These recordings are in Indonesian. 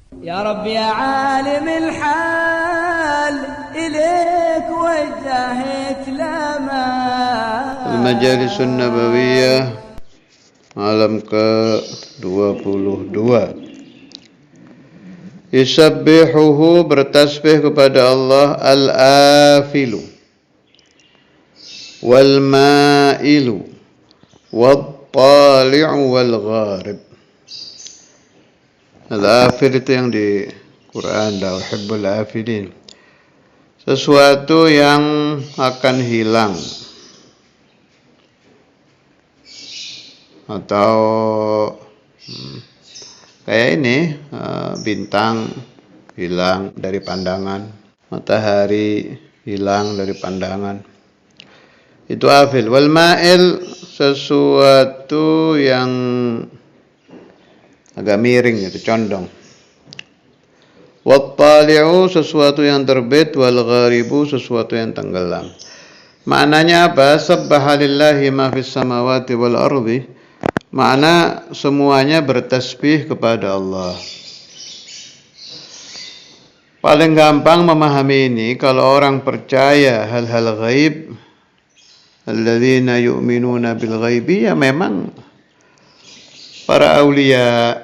يا رب يا عالم الحال إليك وجهت لما Al-Majalis Nabawiyah malam ke-22. Yusabbihuhu, bertasbih kepada Allah, al-afilu wal ma'ilu wat tali'u wal gharib. Al-afil itu yang di Quran, la uhibbul afilin, sesuatu yang akan hilang atau kayak ini, bintang hilang dari pandangan, matahari hilang dari pandangan, itu afil. Wal ma'il, sesuatu yang agak miring, itu condong. Wat tali'u, sesuatu yang terbit. Wal gharibu, sesuatu yang tenggelam. Maknanya apa? Sabbaha lillahi ma fis samawati wal ardi. Makna semuanya bertasbih kepada Allah. Paling gampang memahami ini kalau orang percaya hal-hal ghaib, alladzina yu'minuna bil ghaibi, ya memang para aulia,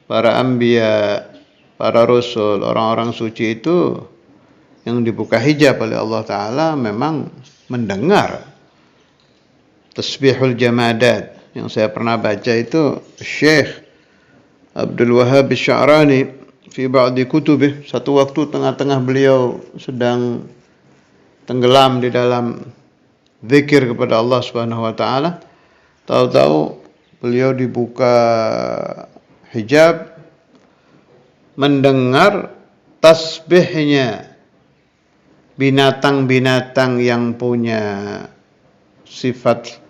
para anbiya, para rasul, orang-orang suci itu yang dibuka hijab oleh Allah Ta'ala memang mendengar tasbihul jamadat. Yang saya pernah baca itu Syekh Abdul Wahhab Asy-Sya'rani fi ba'di kutubih. Satu waktu tengah-tengah beliau sedang tenggelam di dalam zikir kepada Allah Subhanahu wa taala, tahu-tahu beliau dibuka hijab, mendengar tasbihnya binatang-binatang yang punya sifat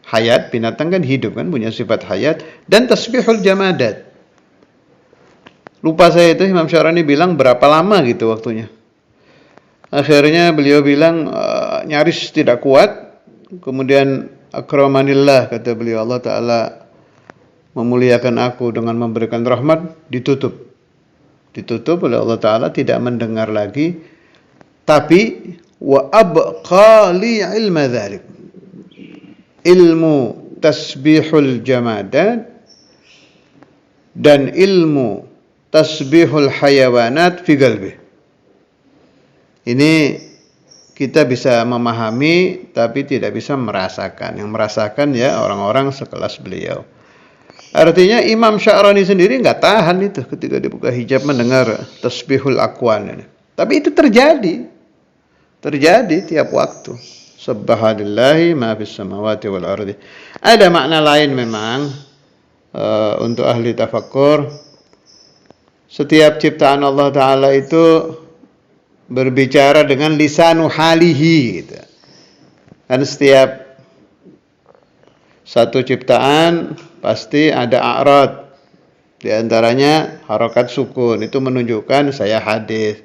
hayat. Binatang kan hidup kan, punya sifat hayat, dan tasbihul jamadat. Lupa saya itu, Imam Syarani bilang berapa lama gitu waktunya. Akhirnya beliau bilang nyaris tidak kuat. Kemudian akramanillah, kata beliau, Allah Ta'ala memuliakan aku dengan memberikan rahmat. Ditutup oleh Allah Ta'ala, tidak mendengar lagi. Tapi wa abqa li ilma dzalik, ilmu tasbihul jamadat dan ilmu tasbihul hayawanat fi qalbi. Ini kita bisa memahami tapi tidak bisa merasakan. Yang merasakan ya orang-orang sekelas beliau. Artinya Imam Sya'rani sendiri nggak tahan itu ketika dibuka hijab mendengar tasbihul akwan ini. Tapi itu terjadi tiap waktu. Subhanallahi ma fis samawati wal ardi. Ada makna lain memang untuk ahli tafakkur. Setiap ciptaan Allah Ta'ala itu berbicara dengan lisanu halihi gitu. Dan setiap satu ciptaan pasti ada a'rad. Di antaranya harakat sukun, itu menunjukkan saya hadis.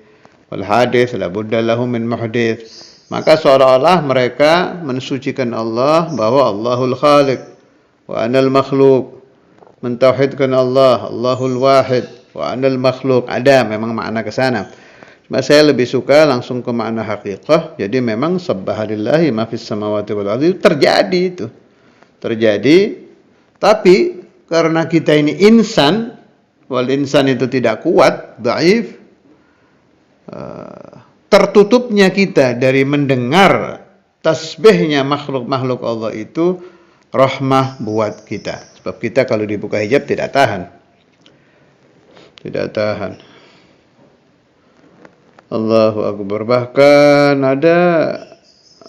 Wal hadis la budda lahu min muhdits. Maka seolah-olah mereka mensucikan Allah bahwa Allahul Khaliq wa anal makhluk, mentauhidkan Allah, Allahul Wahid wa anal makhluk. Ada memang makna ke sana. Cuma saya lebih suka langsung ke makna haqiqah. Jadi memang subhanallahi ma fis samawati wal ardi terjadi itu. Terjadi, tapi karena kita ini insan, wal insan itu tidak kuat, dhaif, tertutupnya kita dari mendengar tasbihnya makhluk-makhluk Allah itu rahmah buat kita. Sebab kita kalau dibuka hijab tidak tahan. Allahu Akbar. Bahkan ada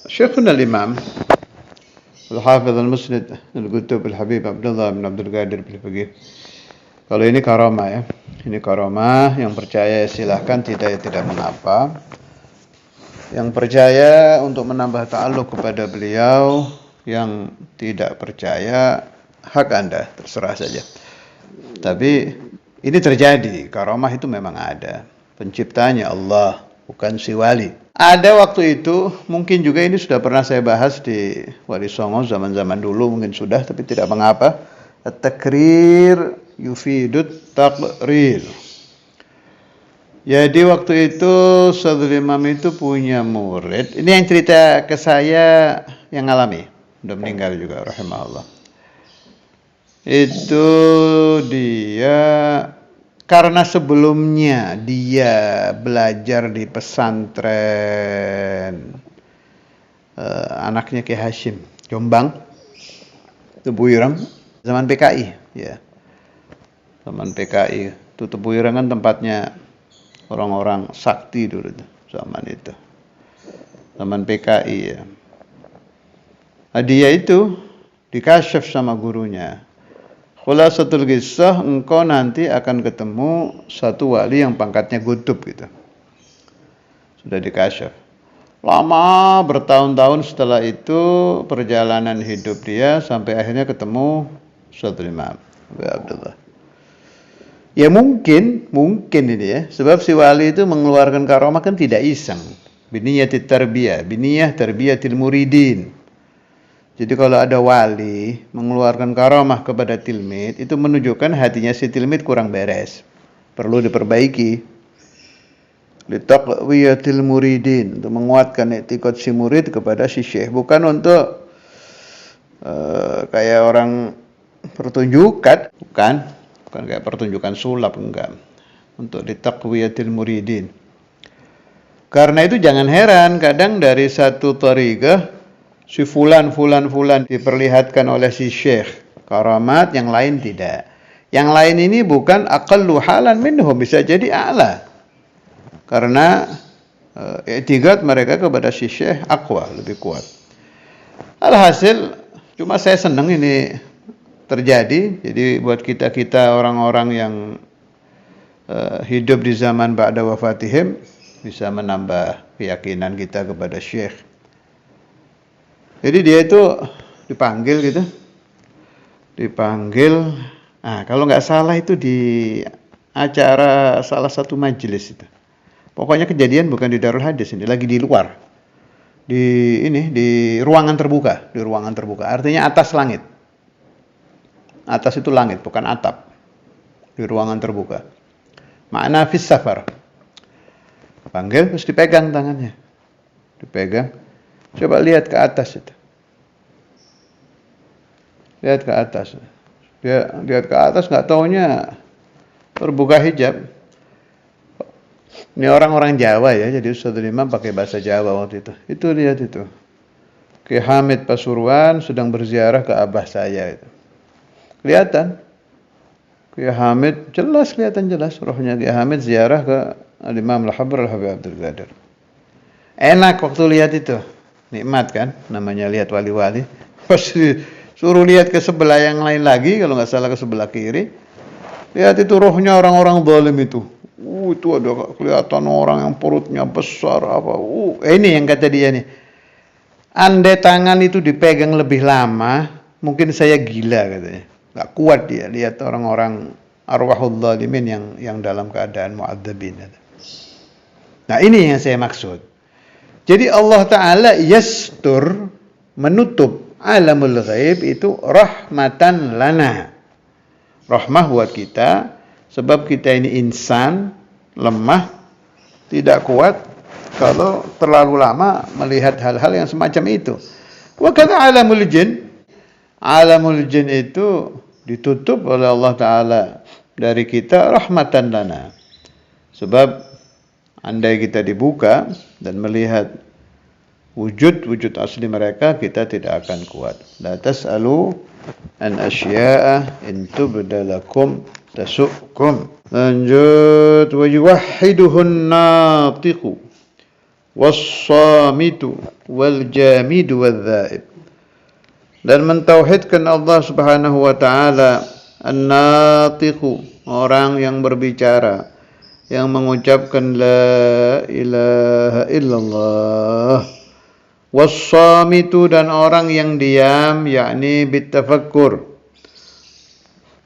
Syekhuna al-Imam Al-Hafidh Al-Musnid Al-Qutub Al-Habib Abdullah bin Abdul Qadir Al-Faqih. Kalau ini karamah ya. Ini karamah, yang percaya silahkan, tidak mengapa. Yang percaya untuk menambah ta'alluq kepada beliau, yang tidak percaya hak Anda, terserah saja. Tapi ini terjadi, karamah itu memang ada. Penciptanya Allah, bukan si wali. Ada waktu itu, mungkin juga ini sudah pernah saya bahas di Wali Songo zaman-zaman dulu, mungkin sudah, tapi tidak mengapa. At-takrir yufidut taqrir. Jadi waktu itu Saudul Imam itu punya murid. Ini yang cerita ke saya yang ngalami. Udah meninggal juga rahimahullah. Itu dia karena sebelumnya dia belajar di pesantren anaknya Ki Hashim Jombang, Tebuireng, zaman PKI ya. Zaman PKI itu Tebuireng kan tempatnya orang-orang sakti dulu zaman itu. Zaman PKI ya. Nah, dia itu dikasyaf sama gurunya. Khulasatul Qissah, engkau nanti akan ketemu satu wali yang pangkatnya Qutub gitu. Sudah dikasyaf. Lama bertahun-tahun setelah itu perjalanan hidup dia sampai akhirnya ketemu Saudul Imam Abu Abdullah. Ya mungkin ini ya, sebab si wali itu mengeluarkan karomah kan tidak iseng. Biniyatit tarbiyah, biniyah tarbiyatil muridin. Jadi kalau ada wali mengeluarkan karomah kepada tilmid, itu menunjukkan hatinya si tilmid kurang beres. Perlu diperbaiki. Litaqwiyatil muridin, untuk menguatkan etikot si murid kepada si syekh. Bukan untuk kayak orang pertunjukan, bukan kayak pertunjukan sulap, enggak. Untuk litaqwiyatil muridin. Karena itu jangan heran, kadang dari satu thariqah si fulan diperlihatkan oleh si syekh karamat, yang lain tidak. Yang lain ini bukan aqallu halan minhum, bisa jadi a'la. Karena i'tiqad mereka kepada si syekh aqwa, lebih kuat. Alhasil cuma saya senang ini terjadi. Jadi buat kita orang-orang yang hidup di zaman ba'da wafatihim bisa menambah keyakinan kita kepada syekh. Jadi dia itu dipanggil gitu. Nah, kalau nggak salah itu di acara salah satu majelis itu. Pokoknya kejadian bukan di Darul Hadis ini, lagi di luar. Di ruangan terbuka, Artinya atas langit. Atas itu langit, bukan atap. Di ruangan terbuka. Makna fis safar. Panggil terus dipegang tangannya. Coba lihat ke atas itu. Lihat ke atas. Dia lihat ke atas, nggak taunya terbuka hijab. Ini orang-orang Jawa ya, jadi Saudul Imam pakai bahasa Jawa waktu itu. Itu lihat itu. Ki Hamid Pasuruan sedang berziarah ke abah saya itu. Kelihatan. Ki Hamid kelihatan jelas rohnya Ki Hamid ziarah ke Imam Al-Habr Al-Habib Abdul Qadir. Enak waktu lihat itu. Nikmat kan, namanya lihat wali-wali. Pasti suruh lihat ke sebelah yang lain lagi, kalau nggak salah ke sebelah kiri. Lihat itu rohnya orang-orang zalim itu. Itu ada kelihatan orang yang perutnya besar apa. Ini yang kata dia nih. Andai tangan itu dipegang lebih lama, mungkin saya gila katanya. Nggak kuat dia lihat orang-orang arwahul zalimin yang dalam keadaan mu'adzabin. Nah, ini yang saya maksud. Jadi Allah Ta'ala yastur, menutup alamul ghaib itu rahmatan lana. Rahmah buat kita, sebab kita ini insan, lemah, tidak kuat kalau terlalu lama melihat hal-hal yang semacam itu. Wa kata alamul jin. Alamul jin itu ditutup oleh Allah Ta'ala dari kita rahmatan lana. Sebab andai kita dibuka dan melihat wujud asli mereka, kita tidak akan kuat. La tas'alu an asya'a in tubda lakum tasu'kum. Lanjut, wa yuwahhiduhun natiqu was-samitu wal jamidu wadh-dhaib. Dan mentauhidkan Allah Subhanahu wa taala, an-natiqu, orang yang berbicara, yang mengucapkan la ilaha illallah, was-samitu, dan orang yang diam, yakni bitafakkur,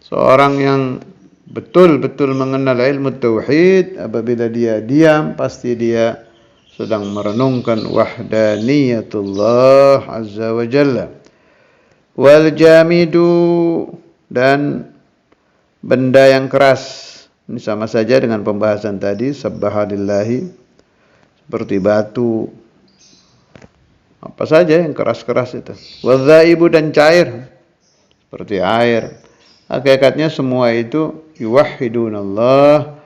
seorang yang betul-betul mengenal ilmu tauhid. Apabila dia diam, pasti dia sedang merenungkan wahdaniyatullah azza wa jalla. Wal jamidu, dan benda yang keras, Ini sama saja dengan pembahasan tadi, sabbahalillahi, seperti batu, apa saja yang keras-keras itu. Wadhaibu, dan cair, seperti air. Hakikatnya semua itu yuwahhidunallah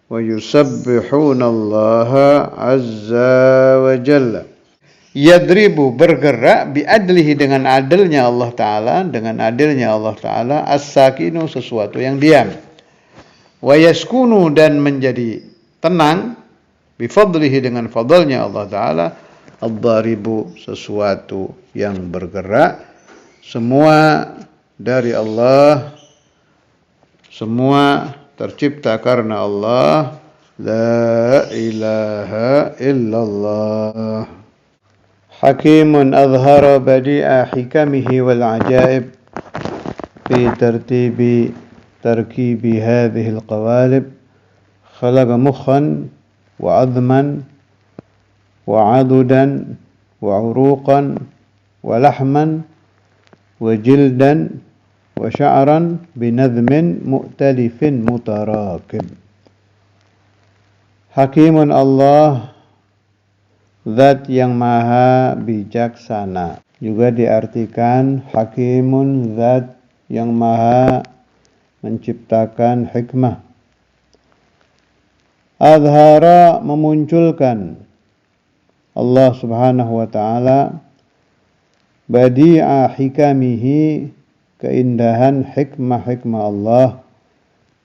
wa yusabbihunallaha azza wa jalla. Yadribu, bergerak, biadlihi, dengan adilnya Allah Ta'ala, dengan adilnya Allah Ta'ala, as-sakinu, sesuatu yang diam, wa yaskunu, dan menjadi tenang, bifadlihi, dengan fadlnya Allah Ta'ala, ad-dharibu, sesuatu yang bergerak, semua dari Allah, semua tercipta karena Allah, la ilaha illallah. Hakimun azhara badi'a hikamihi wal ajaib fi tarkibi hadhihi al-qawalib, khalaqa mukhan wa adman wa adudan wa uruqan wa lahman wa jildan wa sya'ran binadhmin mu'talifin mutarakib. Hakimun Allah, zat yang maha bijaksana. Juga diartikan hakimun, zat yang maha menciptakan hikmah. Azhara, memunculkan Allah subhanahu wa ta'ala, badi'a hikamihi, keindahan hikmah-hikmah Allah,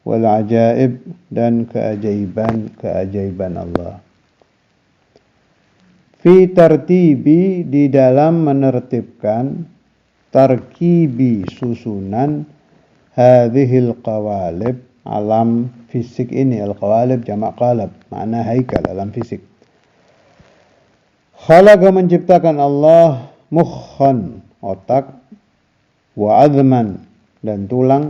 wal ajaib, dan keajaiban Allah. Fi tartibi, di dalam menertibkan, tarkibi, susunan, hadhil qawalib, alam fisik ini. Al-qawalib jamak qalab, makna haikal, alam fisik. Khalaqa, menciptakan Allah, mukhan, otak, wa adman, dan tulang,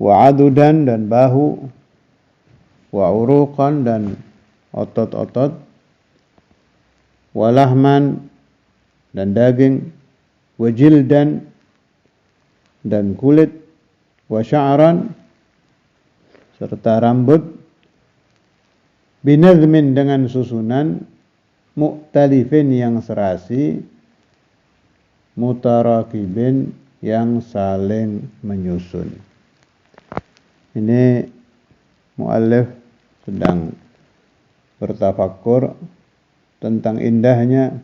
wa adudan, dan bahu, wa uruqan, dan otot-otot, wa lahman, dan daging, wa jildan, dan kulit, wa sya'ran, serta rambut, binazmin, dengan susunan, mu'talifin, yang serasi, mutarakibin, yang saling menyusun. Ini muallif sedang bertafakkur tentang indahnya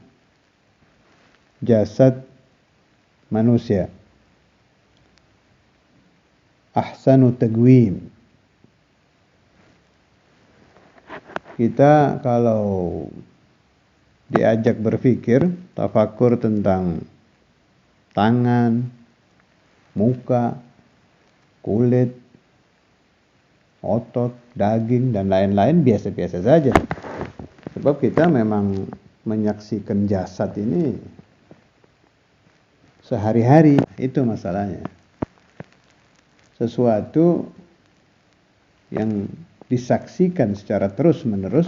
jasad manusia. Ahsanu taqwim. Kita kalau diajak berpikir, tafakur tentang tangan, muka, kulit, otot, daging, dan lain-lain biasa-biasa saja. Sebab kita memang menyaksikan jasad ini sehari-hari, itu masalahnya. Sesuatu yang disaksikan secara terus-menerus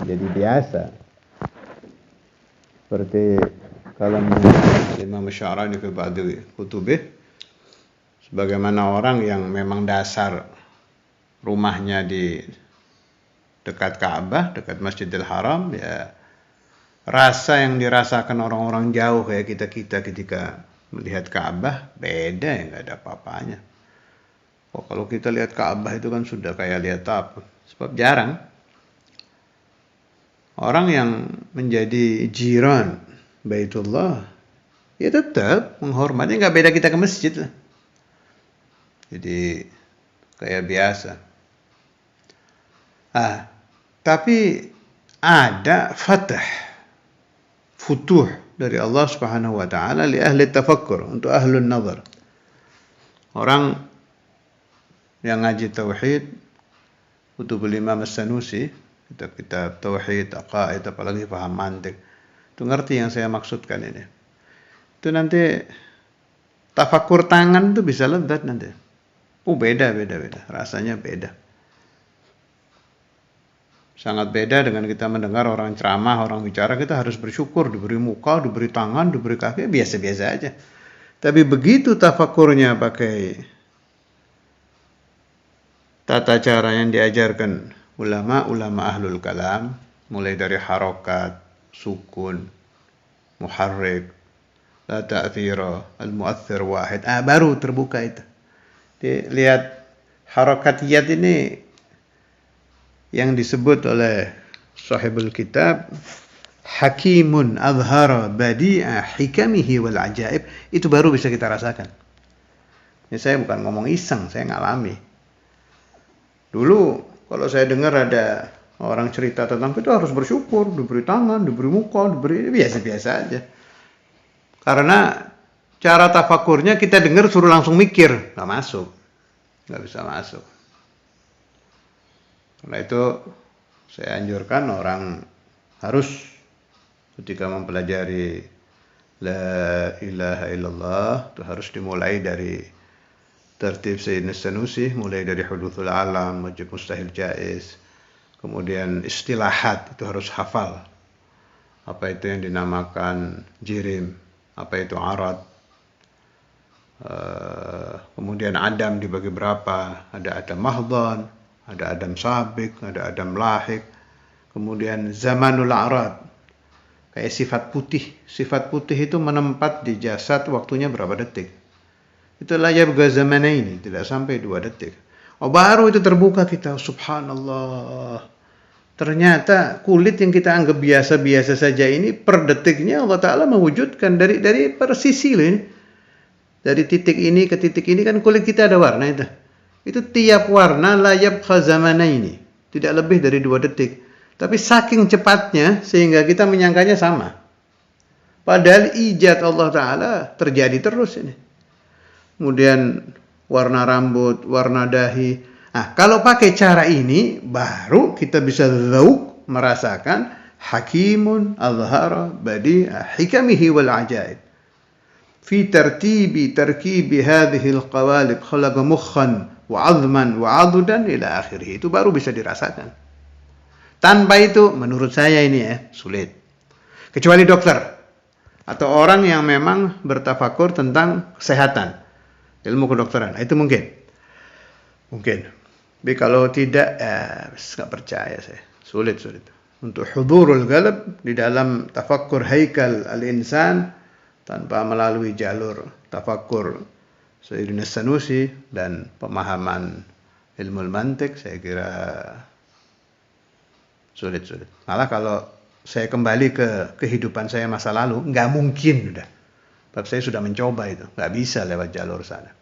jadi biasa. Seperti kalau Imam Sya'rani fi ba'di kutubih, sebagaimana orang yang memang dasar rumahnya di dekat Ka'bah, dekat Masjidil Haram, ya rasa yang dirasakan orang-orang jauh kayak kita ketika melihat Ka'bah beda, ya, nggak ada apa-apanya. Oh, kalau kita lihat Ka'bah itu kan sudah kayak lihat apa? Sebab jarang orang yang menjadi jiran Baitullah, ya tetap menghormati, nggak beda kita ke masjid lah. Jadi kayak biasa. Tapi ada futuh dari Allah Subhanahu wa taala li ahli tafakkur, untuk ahlun nazar. Orang yang ngaji tauhid, Kutubul Imam As-Sanusi, kitab tauhid, aqaid, apalagi paham mantik, itu ngerti yang saya maksudkan ini. Itu nanti tafakur tangan itu bisa lezat nanti. Beda, rasanya beda. Sangat beda dengan kita mendengar orang ceramah, orang bicara, kita harus bersyukur, diberi muka, diberi tangan, diberi kaki, biasa-biasa aja. Tapi begitu tafakurnya pakai tata cara yang diajarkan ulama ahlul kalam, mulai dari harokat, sukun, muharrik, la ta'thira, al-mu'athir wahid. Baru terbuka itu. Lihat harakatiyat ini yang disebut oleh sahibul kitab hakimun azhara badi'a hikamihi wal ajaib, itu baru bisa kita rasakan. Ini saya bukan ngomong iseng, saya ngalami. Dulu kalau saya dengar ada orang cerita tentang kita harus bersyukur, diberi tangan, diberi muka, diberi, biasa-biasa aja. Karena cara tafakurnya kita dengar suruh langsung mikir, nggak masuk, nggak bisa masuk. Karena itu saya anjurkan orang harus ketika mempelajari la ilaha illallah itu harus dimulai dari tertib Sayyidina Sanusi, mulai dari huduthul alam, wajib mustahil jaiz, kemudian istilahat itu harus hafal. Apa itu yang dinamakan jirim, apa itu arad, kemudian adam dibagi berapa, ada adam mahdhan, ada adam sabik, ada adam lahik, kemudian zamanul arad, kayak sifat putih itu menempat di jasad waktunya berapa detik, itu la yabqa zamanaini, tidak sampai 2 detik. Baru itu terbuka kita, subhanallah, ternyata kulit yang kita anggap biasa-biasa saja ini per detiknya Allah Ta'ala mewujudkan dari per sisi loh ini. Dari titik ini ke titik ini kan kulit kita ada warna itu. Itu tiap warna la yabqa zamanaini, tidak lebih dari 2 detik. Tapi saking cepatnya sehingga kita menyangkanya sama. Padahal ijad Allah Ta'ala terjadi terus ini. Kemudian warna rambut, warna dahi. Nah, kalau pakai cara ini baru kita bisa dzauq, merasakan hakimun azhara badi'a hikamihi wal ajaib. Fi tarkibi hadhihi al-qawalib khalaqa mukhan wa 'azman wa 'adudan ila akhirih. Itu baru bisa dirasakan. Tanpa itu menurut saya ini sulit. Kecuali dokter atau orang yang memang bertafakur tentang kesehatan, ilmu kedokteran, itu mungkin. Tapi kalau tidak, nggak percaya saya. Sulit. Untuk hudurul qalb di dalam tafakkur haikal al-insan tanpa melalui jalur tafakkur Sayyidina Sanusi dan pemahaman ilmu mantik, saya kira sulit. Malah kalau saya kembali ke kehidupan saya masa lalu, nggak mungkin udah. Tapi saya sudah mencoba itu, nggak bisa lewat jalur sana.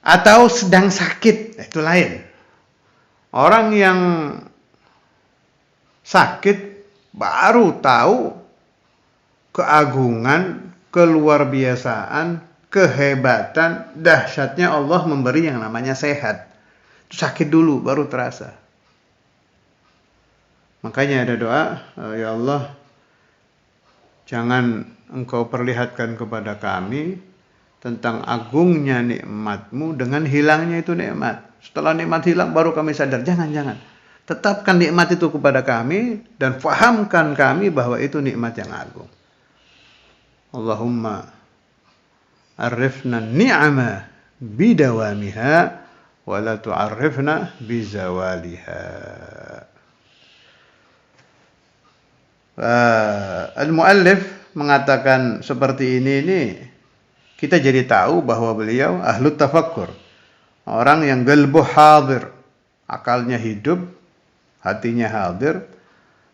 Atau sedang sakit, itu lain. Orang yang sakit baru tahu keagungan, keluarbiasaan, kehebatan, dahsyatnya Allah memberi yang namanya sehat. Itu sakit dulu baru terasa. Makanya ada doa, ya Allah, jangan Engkau perlihatkan kepada kami tentang agungnya nikmat-Mu dengan hilangnya itu nikmat. Setelah nikmat hilang baru kami sadar. Jangan. Tetapkan nikmat itu kepada kami dan fahamkan kami bahwa itu nikmat yang agung. Allahumma arifna ni'ama bidawamiha wa la tu'arifna bizawaliha. Al-muallif mengatakan seperti ini kita jadi tahu bahwa beliau ahlut tafakkur, orang yang qalbu hadir, akalnya hidup, hatinya hadir,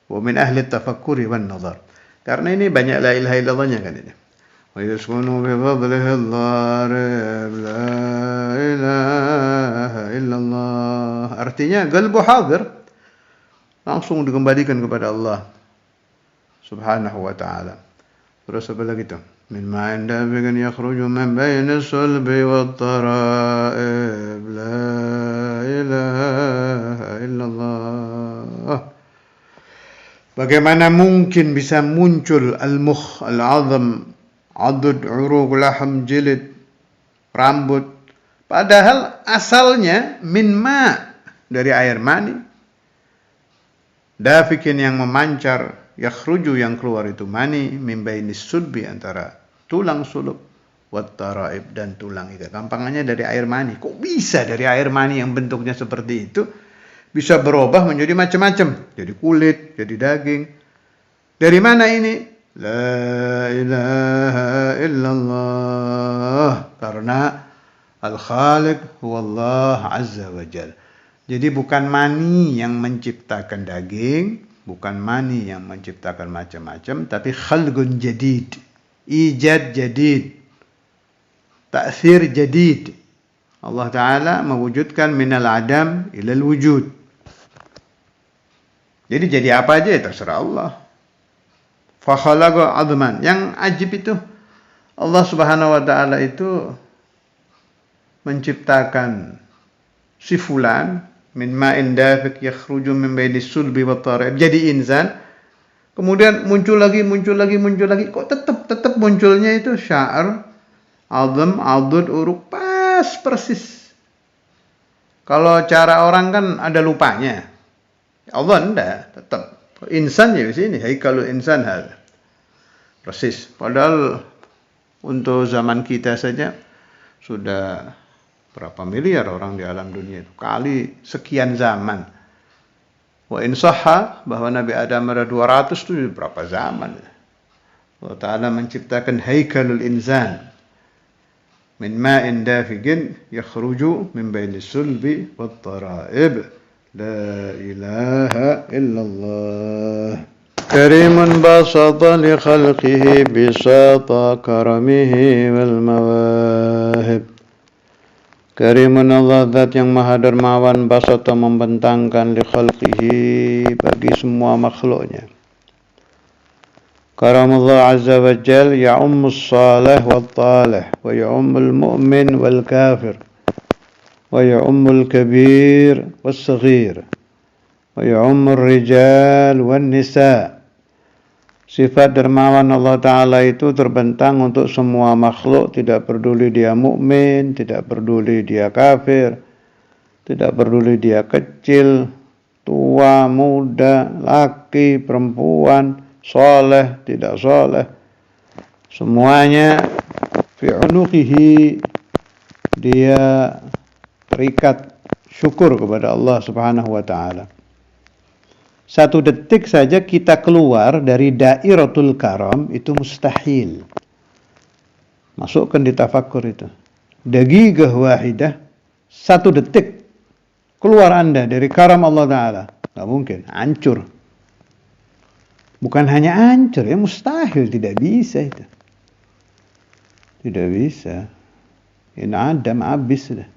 wa min ahli tafakkuri wan nazar. Karena ini banyak la ilaha illallahnya kan ini. Wa yaskunu bi fadlihi al-dharib la ilaha illallah. Artinya qalbu hadir, langsung dikembalikan kepada Allah Subhanahu wa ta'ala. Terus apa lagi itu? Min ma'in dafiqin yakhruju min bayni sulbi wat tara'ib la ilaha illallah. Bagaimana mungkin bisa muncul al-mukh al-'azam, 'adud, 'uruq, laham, jilid, rambut, padahal asalnya min ma', dari air mani, dafiqin yang memancar, yakhruju yang keluar itu mani, min bainis sulbi antara tulang sulub, wat taraib, dan tulang iga. Gampangannya dari air mani. Kok bisa dari air mani yang bentuknya seperti itu bisa berubah menjadi macam-macam, jadi kulit, jadi daging. Dari mana ini? La ilaha illallah. Karena Al-Khaliq huwallah azza wa jal. Jadi bukan mani yang menciptakan daging, bukan mani yang menciptakan macam-macam, tapi khalqun jadid, ijad jadid, ta'thir jadid. Allah Ta'ala mewujudkan minal adam ilal wujud. Jadi apa aja ya terserah Allah. Fa khalaqa adman. Yang ajib itu Allah Subhanahu wa Ta'ala itu menciptakan si fulan min ma'in dafiq yakhruju min baini sulbi wat tarib, jadi insan. Kemudian muncul lagi. Kok tetap munculnya itu sya'r, azam, adud, uruk, pas persis. Kalau cara orang kan ada lupanya. Allah enggak, tetap insan ya di sini, haikalul insan hal. Persis. Padahal untuk zaman kita saja sudah berapa miliar orang di alam dunia itu, kali sekian zaman. Wa in sahha bahwa Nabi Adam ada 200 itu berapa zaman. Allah Ta'ala menciptakan haikalul insan min ma'in dafiqin yakhruju min baini sulbi wat tara'ib. La ilaha illallah. Karimun basata li khalqihi bisata karamihi wal mawahib. Karimun Allah, zat yang maha dermawan, basata membentangkan li khalqihi, bagi semua makhluknya. Karamullah azza wa jal ya'ummus salih wal talih, wa ya'ummul mu'min wal kafir, wa ya'ummul kabir wal saghir, wa ya'ummul rijal wal nisa. Sifat dermawan Allah Ta'ala itu terbentang untuk semua makhluk, tidak peduli dia mukmin, tidak peduli dia kafir, tidak peduli dia kecil, tua, muda, laki, perempuan, soleh, tidak soleh. Semuanya fi unuqihi, dia terikat syukur kepada Allah Subhanahu wa Ta'ala. 1 detik saja kita keluar dari dairatul karam itu mustahil. Masukkan di tafakkur itu. Daqiqah wahidah, 1 detik keluar Anda dari karam Allah Ta'ala. Nggak mungkin, hancur. Bukan hanya hancur, ya mustahil, tidak bisa itu. Tidak bisa. In adam habis sudah.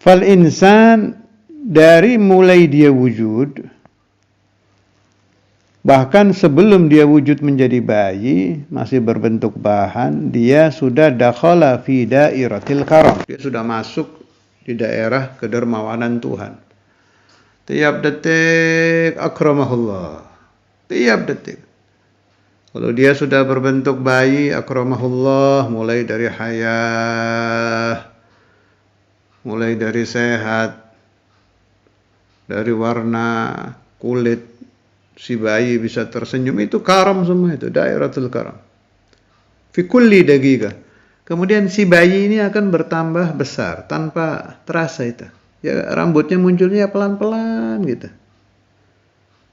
Fal insan, dari mulai dia wujud, bahkan sebelum dia wujud menjadi bayi, masih berbentuk bahan, dia sudah dakhala fi dairatil karam. Dia sudah masuk di daerah kedermawanan Tuhan. Tiap detik akramahullah. Tiap detik. Kalau dia sudah berbentuk bayi, akramahullah, mulai dari hayah, mulai dari sehat, dari warna kulit si bayi bisa tersenyum, itu karam semua, itu dairatul karam. Fi kulli daqiqah. Kemudian si bayi ini akan bertambah besar tanpa terasa itu. Ya rambutnya munculnya pelan-pelan gitu.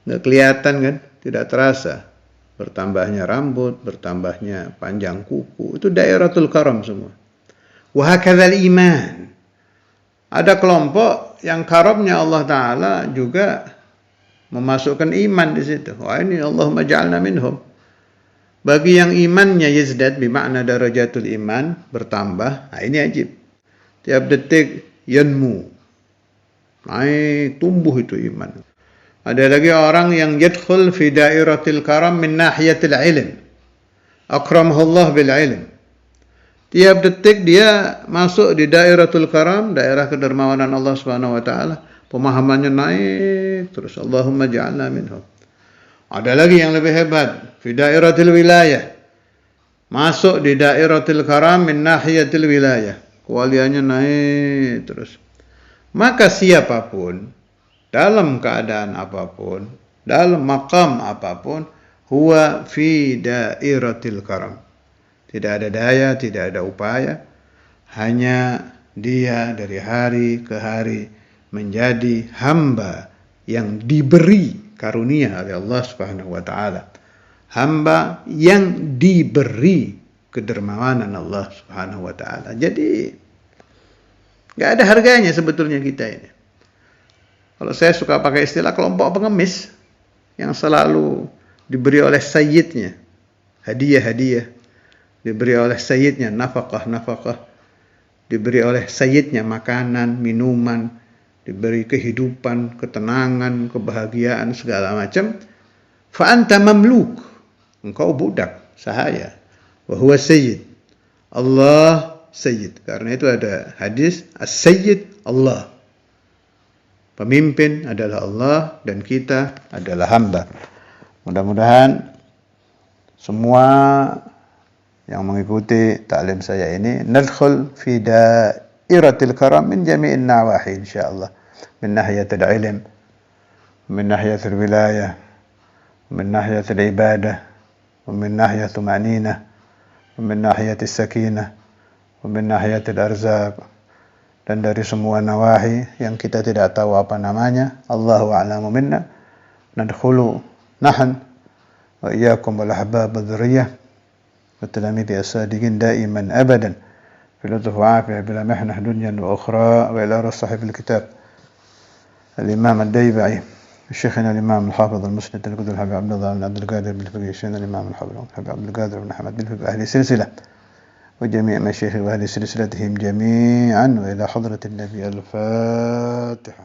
Nggak kelihatan kan, tidak terasa. Bertambahnya rambut, bertambahnya panjang kuku, itu dairatul karam semua. Wa hakadzal iman. Ada kelompok yang karamnya Allah Ta'ala juga memasukkan iman di situ. Wah ini Allahumma ja'alna minhum. Bagi yang imannya yazdad, bermakna darajatul iman, bertambah. Nah ini ajib. Tiap detik yanmu. Naik, tumbuh itu iman. Ada lagi orang yang yadkhul fi dairatil karam min nahiyatil ilm. Akramahullah bil ilm. Tiap detik dia masuk di dairatul karam, daerah kedermawanan Allah Subhanahu wa Ta'ala. Pemahamannya naik terus. Allahumma ja'alna minhum. Ada lagi yang lebih hebat, fi dairatil wilayah. Masuk di dairatul karam min nahiyatil wilayah. Kewaliannya naik terus. Maka siapapun, dalam keadaan apapun, dalam maqam apapun, huwa fi dairatil karam. tidak ada daya, tidak ada upaya, hanya dia dari hari ke hari menjadi hamba yang diberi karunia oleh Allah Subhanahu wa taala. Hamba yang diberi kedermawanan Allah Subhanahu wa taala. Jadi nggak ada harganya sebetulnya kita ini. Kalau saya suka pakai istilah kelompok pengemis yang selalu diberi oleh sayyidnya hadiah-hadiah, diberi oleh sayyidnya nafkah-nafkah, diberi oleh sayyidnya makanan, minuman, diberi kehidupan, ketenangan, kebahagiaan segala macam. Fa anta mamluk, engkau budak sahaya. Wa huwa sayyid, Allah sayyid. Karena itu ada hadis as-sayyid Allah. Pemimpin adalah Allah dan kita adalah hamba. Mudah-mudahan semua yang mengikuti taklim saya ini nadkhul fi dairatil karam min jami'in nawahi insyaallah. Min nahiyatil ilm, min nahiyatil wilayah, min nahiyatil ibadah, wa min nahiyatil tumaninah, wa min nahiyatil sakinah, wa min nahiyatil arzaq. Dan dari semua nawahi yang kita tidak tahu apa namanya, Allahu a'lamu minna, nadkhulu nahan wa iyyakum wal ahbab dzurriyyah wa talamidi as-sadiqin daiman abadan fi lutf wa afiyah bila mihnah dunya wa ukhra wa ila sahib al-kitab al-imam ad-daybai شيخنا الإمام الحافظ المسند القدر حبيب عبد الله بن عبد القادر بن فقيه شيخنا الإمام الحافظ حبيب عبد القادر بن حمد بن فقيه أهل السلسلة وجميع مشايخ وأهل سلسلتهم جميعا وإلى حضرة النبي الفاتحة.